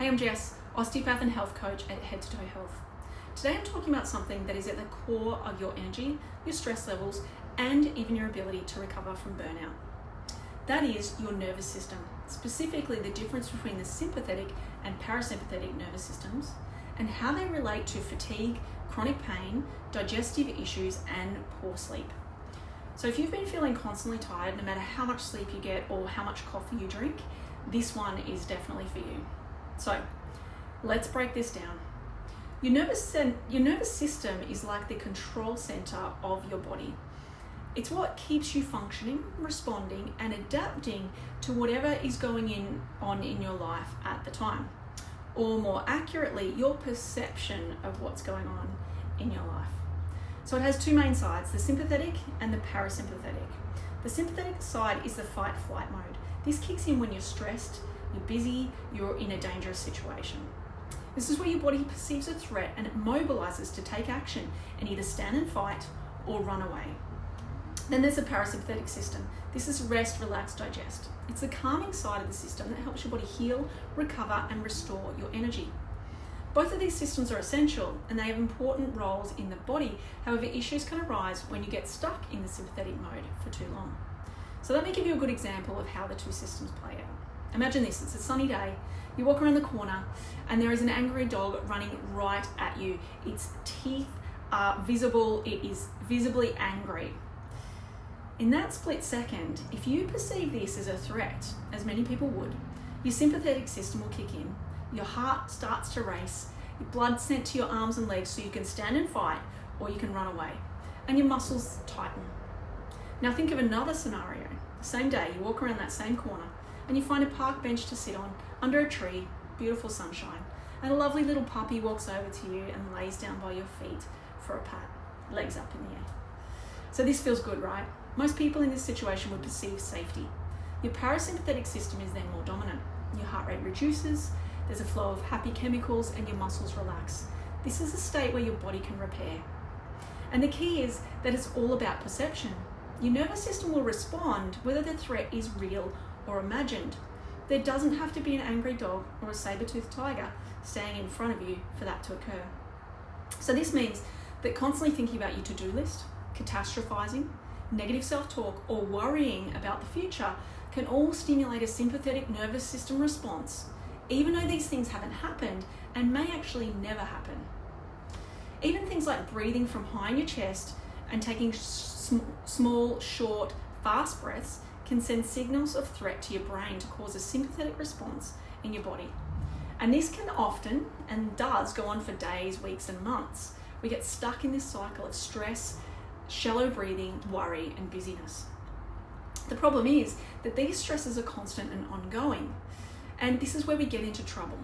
Hey, I'm Jess, Osteopath and Health Coach at Head to Toe Health. Today I'm talking about something that is at the core of your energy, your stress levels, and even your ability to recover from burnout. That is your nervous system, specifically the difference between the sympathetic and parasympathetic nervous systems, and how they relate to fatigue, chronic pain, digestive issues, and poor sleep. So if you've been feeling constantly tired, no matter how much sleep you get or how much coffee you drink, this one is definitely for you. So let's break this down. Your nervous system is like the control center of your body. It's what keeps you functioning, responding, and adapting to whatever is going on in your life at the time. Or more accurately, your perception of what's going on in your life. So it has two main sides, the sympathetic and the parasympathetic. The sympathetic side is the fight-flight mode. This kicks in when you're stressed, you're busy, you're in a dangerous situation. This is where your body perceives a threat and it mobilizes to take action and either stand and fight or run away. Then there's the parasympathetic system. This is rest, relax, digest. It's the calming side of the system that helps your body heal, recover, and restore your energy. Both of these systems are essential and they have important roles in the body. However, issues can arise when you get stuck in the sympathetic mode for too long. So let me give you a good example of how the two systems play out. Imagine this, it's a sunny day, you walk around the corner and there is an angry dog running right at you. Its teeth are visible, it is visibly angry. In that split second, if you perceive this as a threat, as many people would, your sympathetic system will kick in, your heart starts to race, your blood sent to your arms and legs so you can stand and fight or you can run away, and your muscles tighten. Now think of another scenario. Same day, you walk around that same corner and you find a park bench to sit on under a tree, beautiful sunshine, and a lovely little puppy walks over to you and lays down by your feet for a pat, legs up in the air. So this feels good, right? Most people in this situation would perceive safety. Your parasympathetic system is then more dominant. Your heart rate reduces, there's a flow of happy chemicals, and your muscles relax. This is a state where your body can repair. And the key is that it's all about perception. Your nervous system will respond whether the threat is real or imagined. There doesn't have to be an angry dog or a saber-toothed tiger standing in front of you for that to occur. So this means that constantly thinking about your to-do list, catastrophizing, negative self-talk, or worrying about the future can all stimulate a sympathetic nervous system response, even though these things haven't happened and may actually never happen. Even things like breathing from high in your chest and taking small, short, fast breaths can send signals of threat to your brain to cause a sympathetic response in your body. And this can often, and does, go on for days, weeks, and months. We get stuck in this cycle of stress, shallow breathing, worry, and busyness. The problem is that these stresses are constant and ongoing, and this is where we get into trouble.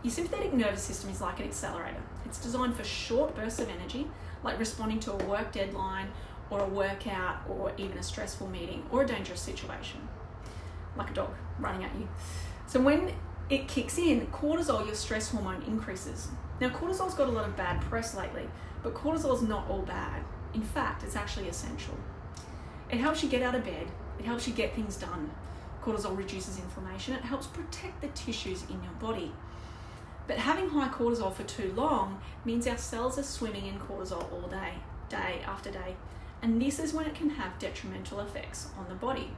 Your sympathetic nervous system is like an accelerator. It's designed for short bursts of energy, like responding to a work deadline or a workout or even a stressful meeting or a dangerous situation, like a dog running at you. So when it kicks in, cortisol, your stress hormone, increases. Now, cortisol's got a lot of bad press lately, but cortisol's not all bad. In fact, it's actually essential. It helps you get out of bed. It helps you get things done. Cortisol reduces inflammation. It helps protect the tissues in your body. But having high cortisol for too long means our cells are swimming in cortisol all day, day after day. And this is when it can have detrimental effects on the body.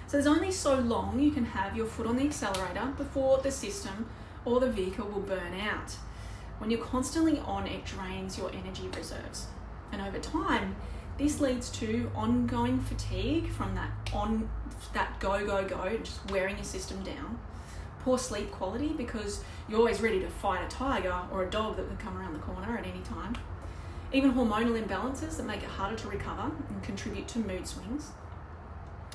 So there's only so long you can have your foot on the accelerator before the system or the vehicle will burn out. When you're constantly on, it drains your energy reserves. And over time, this leads to ongoing fatigue from that go, just wearing your system down. Poor sleep quality because you're always ready to fight a tiger or a dog that can come around the corner at any time. Even hormonal imbalances that make it harder to recover and contribute to mood swings.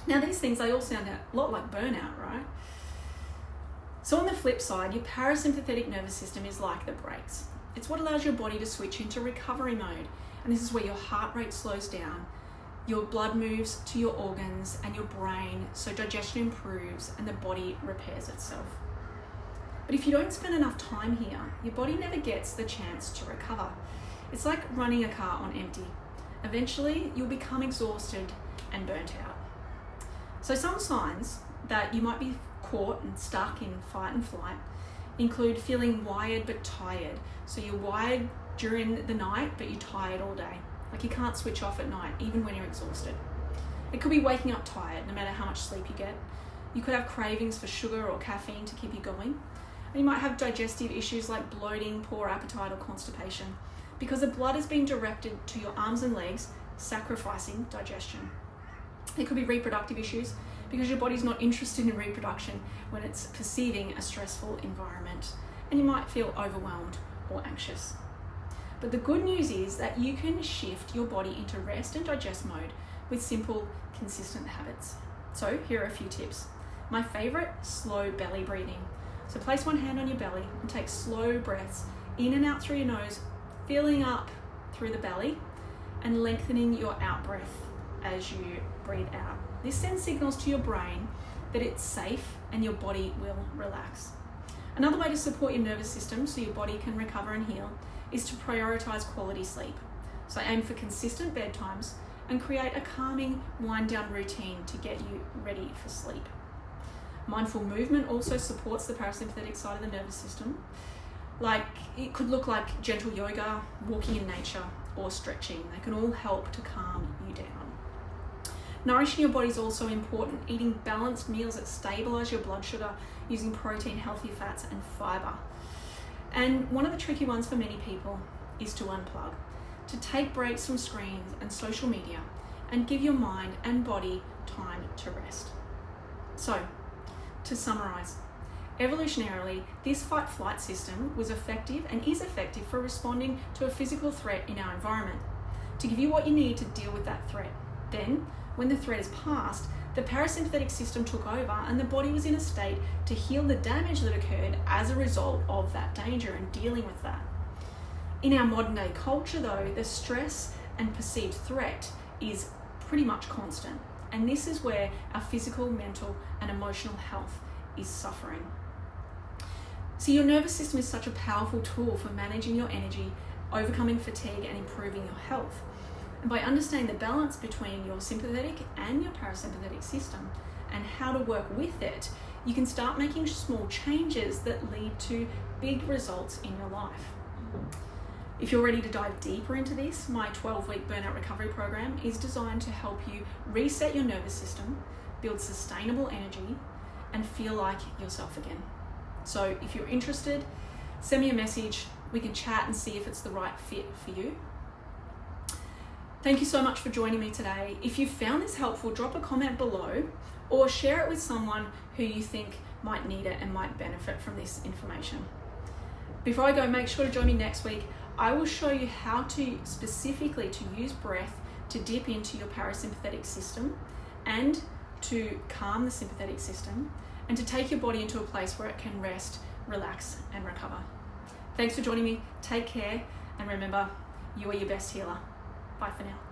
Now these things, they all sound a lot like burnout, right? So on the flip side, your parasympathetic nervous system is like the brakes. It's what allows your body to switch into recovery mode. And this is where your heart rate slows down, your blood moves to your organs and your brain, so digestion improves and the body repairs itself. But if you don't spend enough time here, your body never gets the chance to recover. It's like running a car on empty. Eventually, you'll become exhausted and burnt out. So some signs that you might be caught and stuck in fight and flight include feeling wired but tired. So you're wired during the night, but you're tired all day. Like you can't switch off at night, even when you're exhausted. It could be waking up tired, no matter how much sleep you get. You could have cravings for sugar or caffeine to keep you going. And you might have digestive issues like bloating, poor appetite, or constipation, because the blood is being directed to your arms and legs, sacrificing digestion. It could be reproductive issues, because your body's not interested in reproduction when it's perceiving a stressful environment, and you might feel overwhelmed or anxious. But the good news is that you can shift your body into rest and digest mode with simple, consistent habits. So here are a few tips. My favorite, slow belly breathing. So place one hand on your belly and take slow breaths in and out through your nose, filling up through the belly and lengthening your out breath as you breathe out. This sends signals to your brain that it's safe and your body will relax. Another way to support your nervous system so your body can recover and heal is to prioritize quality sleep. So aim for consistent bedtimes and create a calming wind down routine to get you ready for sleep. Mindful movement also supports the parasympathetic side of the nervous system. It could look like gentle yoga, walking in nature, or stretching. They can all help to calm you down. Nourishing your body is also important. Eating balanced meals that stabilize your blood sugar using protein, healthy fats, and fiber. And one of the tricky ones for many people is to unplug, to take breaks from screens and social media and give your mind and body time to rest. So, to summarize, evolutionarily, this fight-flight system was effective and is effective for responding to a physical threat in our environment, to give you what you need to deal with that threat. Then, when the threat is past, the parasympathetic system took over and the body was in a state to heal the damage that occurred as a result of that danger and dealing with that. In our modern day culture though, the stress and perceived threat is pretty much constant. And this is where our physical, mental, and emotional health is suffering. So your nervous system is such a powerful tool for managing your energy, overcoming fatigue, and improving your health. And by understanding the balance between your sympathetic and your parasympathetic system and how to work with it, you can start making small changes that lead to big results in your life. If you're ready to dive deeper into this, my 12-week burnout recovery program is designed to help you reset your nervous system, build sustainable energy, and feel like yourself again. So if you're interested, send me a message. We can chat and see if it's the right fit for you. Thank you so much for joining me today. If you found this helpful, drop a comment below or share it with someone who you think might need it and might benefit from this information. Before I go, make sure to join me next week. I will show you how to specifically to use breath to dip into your parasympathetic system and to calm the sympathetic system and to take your body into a place where it can rest, relax, and recover. Thanks for joining me. Take care, and remember, you are your best healer. Bye for now.